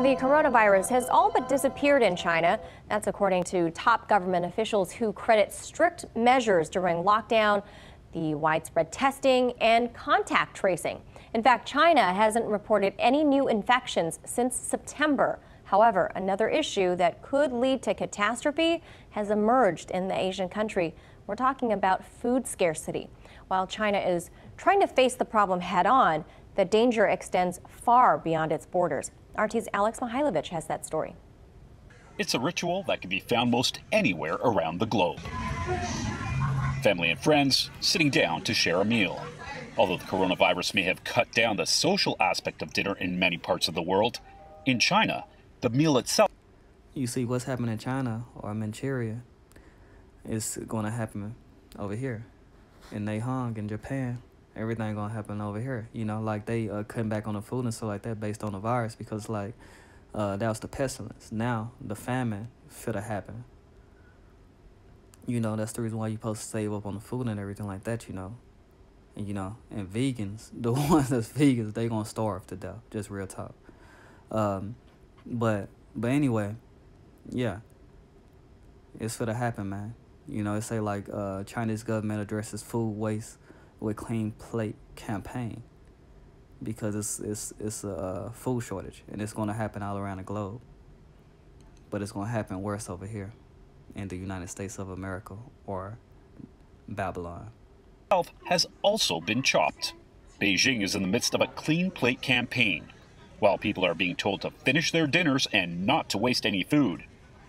The coronavirus has all but disappeared in China. That's according to top government officials who credit strict measures during lockdown, the widespread testing, and contact tracing. In fact, China hasn't reported any new infections since September. However, another issue that could lead to catastrophe has emerged in the Asian country. We're talking about food scarcity. While China is trying to face the problem head on, the danger extends far beyond its borders. RT's Alex Mihailovich has that story. It's a ritual that can be found most anywhere around the globe. Family and friends sitting down to share a meal. Although the coronavirus may have cut down the social aspect of dinner in many parts of the world, in China, the meal itself. You see what's happening in China or Manchuria is going to happen over here. In Nihon, in Japan, everything going to happen over here. You know, like they cutting back on the food and stuff like that based on the virus because, like, that was the pestilence. Now, the famine finna happen. You know, that's the reason why you're supposed to save up on the food and everything like that, you know. And, you know, and vegans, the ones that's vegans, they going to starve to death. Just real talk. But anyway, yeah. It's finna happen, man. You know, it say, like, Chinese government addresses food waste with clean plate campaign because it's a food shortage and it's going to happen all around the globe, but it's going to happen worse over here in the United States of America or Babylon. Health has also been chopped. Beijing is in the midst of a clean plate campaign. While people are being told to finish their dinners and not to waste any food,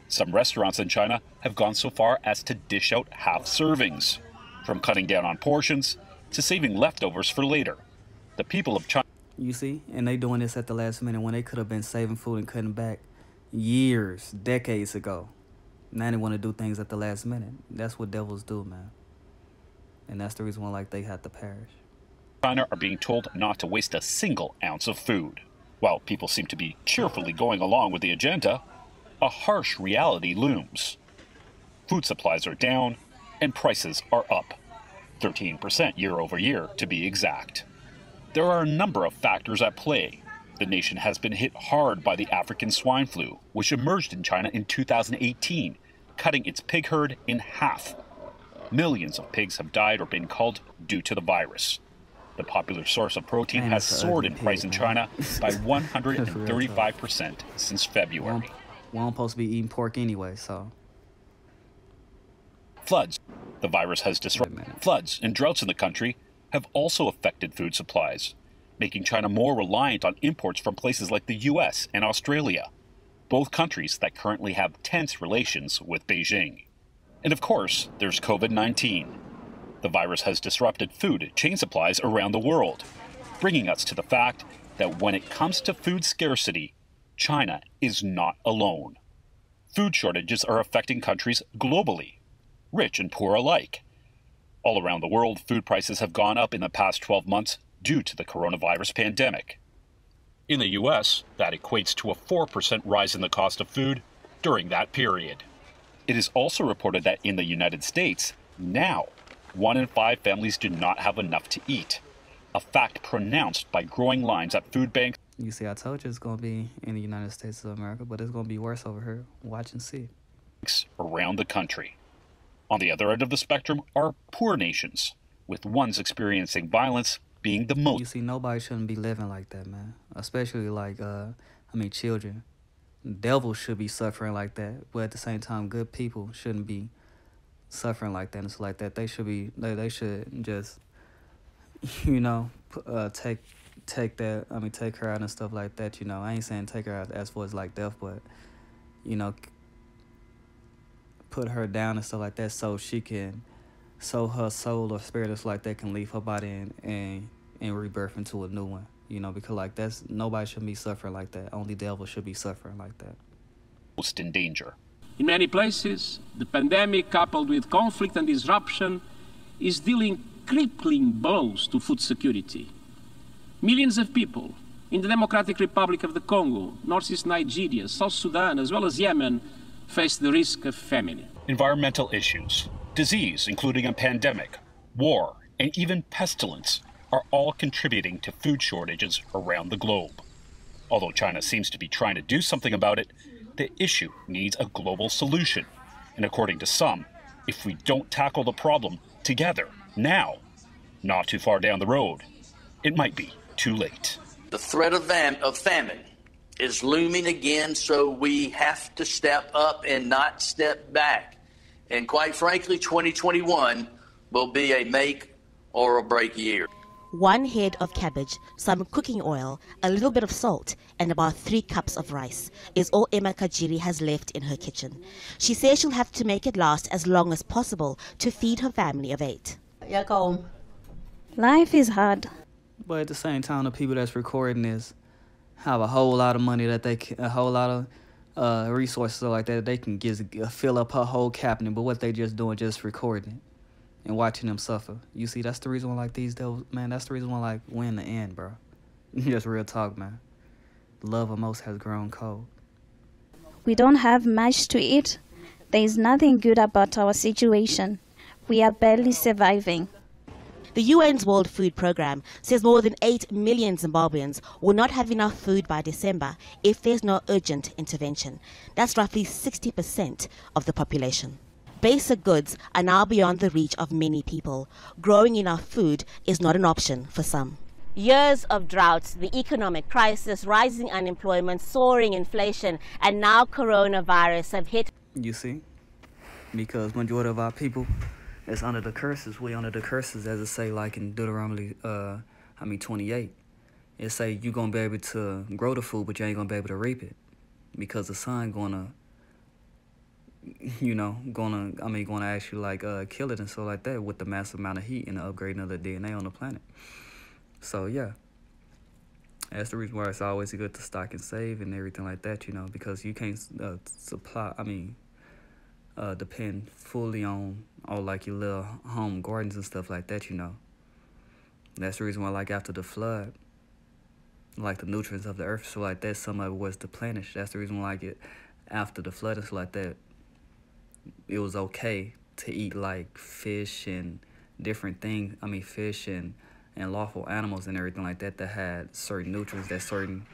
some restaurants in China have gone so far as to dish out half servings. From cutting down on portions to saving leftovers for later. The people of China. You see, and they doing this at the last minute when they could have been saving food and cutting back years, decades ago. Now they want to do things at the last minute. That's what devils do, man. And that's the reason why, like, they had to perish. China are being told not to waste a single ounce of food. While people seem to be cheerfully going along with the agenda, a harsh reality looms. Food supplies are down and prices are up. 13% year over year, to be exact. There are a number of factors at play. The nation has been hit hard by the African swine flu, which emerged in China in 2018, cutting its pig herd in half. Millions of pigs have died or been culled due to the virus. The popular source of protein has soared in price in China by 135% since February. We aren't supposed to be eating pork anyway, so. Floods. The virus has disrupted. Floods and droughts in the country have also affected food supplies, making China more reliant on imports from places like the US and Australia, both countries that currently have tense relations with Beijing. And of course, there's COVID-19. The virus has disrupted food chain supplies around the world, bringing us to the fact that when it comes to food scarcity, China is not alone. Food shortages are affecting countries globally, rich and poor alike. All around the world, food prices have gone up in the past 12 months due to the coronavirus pandemic. In the US, that equates to a 4% rise in the cost of food during that period. It is also reported that in the United States, now, 1 in 5 families do not have enough to eat, a fact pronounced by growing lines at food banks. You see, I told you it's going to be in the United States of America, but it's going to be worse over here. Watch and see. Around the country. On the other end of the spectrum are poor nations, with ones experiencing violence being the most. You see, nobody shouldn't be living like that, man. Especially like, children. Devils should be suffering like that, but at the same time, good people shouldn't be suffering like that and stuff like that. They should be, they should just, you know, take her out and stuff like that, you know. I ain't saying take her out as far as like death, but, you know, put her down and stuff like that so she can, so her soul or spirit or like that can leave her body and rebirth into a new one, you know, because like that's, nobody should be suffering like that. Only devil should be suffering like that. Most in danger. In many places, the pandemic, coupled with conflict and disruption, is dealing crippling blows to food security. Millions of people in the Democratic Republic of the Congo, Northeast Nigeria, South Sudan, as well as Yemen, face the risk of famine. Environmental issues, disease, including a pandemic, war, and even pestilence are all contributing to food shortages around the globe. Although China seems to be trying to do something about it, the issue needs a global solution. And according to some, if we don't tackle the problem together, now, not too far down the road, it might be too late. The threat of famine is looming again, so we have to step up and not step back. And quite frankly, 2021 will be a make or a break year. 1 head of cabbage, some cooking oil, a little bit of salt, and about 3 cups of rice is all Emma Kajiri has left in her kitchen. She says she'll have to make it last as long as possible to feed her family of 8. Life is hard. But at the same time, the people that's recording this have a whole lot of money that they can, a whole lot of resources like that they can fill up her whole cabinet. But what they just doing, just recording it and watching them suffer. You see, that's the reason why like these devils, man. That's the reason why like we're in the end, bro. Just real talk, man. The love of most has grown cold. We don't have much to eat. There is nothing good about our situation. We are barely surviving. The UN's World Food Programme says more than 8 million Zimbabweans will not have enough food by December if there's no urgent intervention. That's roughly 60% of the population. Basic goods are now beyond the reach of many people. Growing enough food is not an option for some. Years of droughts, the economic crisis, rising unemployment, soaring inflation, and now coronavirus have hit. You see? Because majority of our people is under the curses. We under the curses, as it say like in Deuteronomy 28. It say you're going to be able to grow the food, but you ain't going to be able to reap it. Because the sun gonna actually like kill it and stuff like that with the massive amount of heat and the upgrading of the DNA on the planet. So yeah, that's the reason why it's always good to stock and save and everything like that, you know, because you can't depend fully on like your little home gardens and stuff like that, you know. That's the reason why like after the flood, like the nutrients of the earth, so like that, some of it was depleted. That's the reason why like after the flood and stuff like that, it was okay to eat like fish and different things. Fish and lawful animals and everything like that had certain nutrients, that certain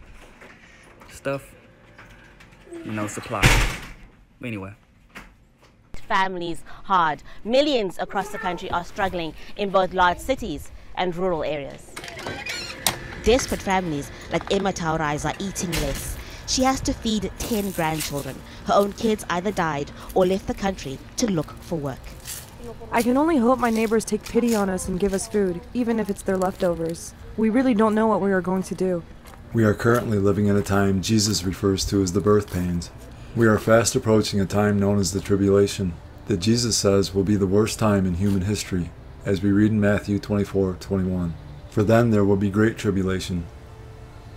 stuff, you know, supply. Anyway. Families hard. Millions across the country are struggling in both large cities and rural areas. Desperate families like Emma Taurai's are eating less. She has to feed 10 grandchildren. Her own kids either died or left the country to look for work. I can only hope my neighbors take pity on us and give us food, even if it's their leftovers. We really don't know what we are going to do. We are currently living in a time Jesus refers to as the birth pains. We are fast approaching a time known as the tribulation, that Jesus says will be the worst time in human history, as we read in Matthew 24:21. For then there will be great tribulation,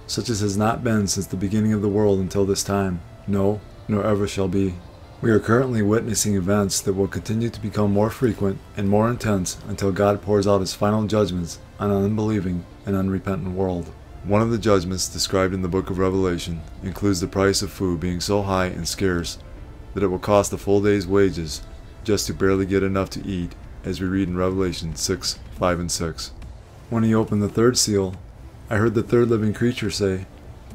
such as has not been since the beginning of the world until this time, no, nor ever shall be. We are currently witnessing events that will continue to become more frequent and more intense until God pours out his final judgments on an unbelieving and unrepentant world. One of the judgments described in the book of Revelation includes the price of food being so high and scarce that it will cost a full day's wages just to barely get enough to eat, as we read in Revelation 6:5 and 6. When he opened the third seal, I heard the third living creature say,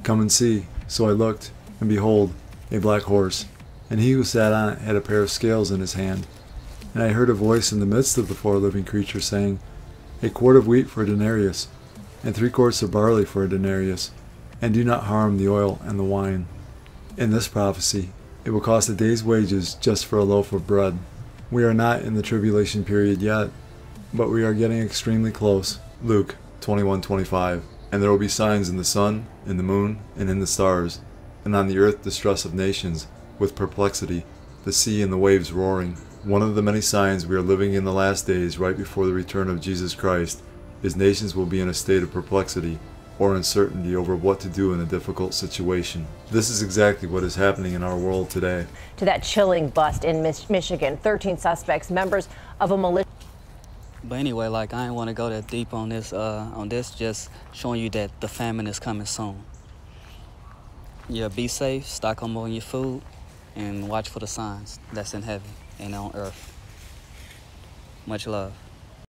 "Come and see." So I looked, and behold, a black horse, and he who sat on it had a pair of scales in his hand. And I heard a voice in the midst of the 4 living creatures saying, "A quart of wheat for a denarius, and 3 quarts of barley for a denarius, and do not harm the oil and the wine." In this prophecy, it will cost a day's wages just for a loaf of bread. We are not in the tribulation period yet, but we are getting extremely close. Luke 21:25. And there will be signs in the sun, in the moon, and in the stars, and on the earth distress of nations, with perplexity, the sea and the waves roaring. One of the many signs we are living in the last days right before the return of Jesus Christ is nations will be in a state of perplexity or uncertainty over what to do in a difficult situation. This is exactly what is happening in our world today. To that chilling bust in Michigan, 13 suspects, members of a militia. But anyway, like I didn't want to go that deep on this, just showing you that the famine is coming soon. Yeah, be safe, stock up on your food, and watch for the signs that's in heaven and on earth. Much love.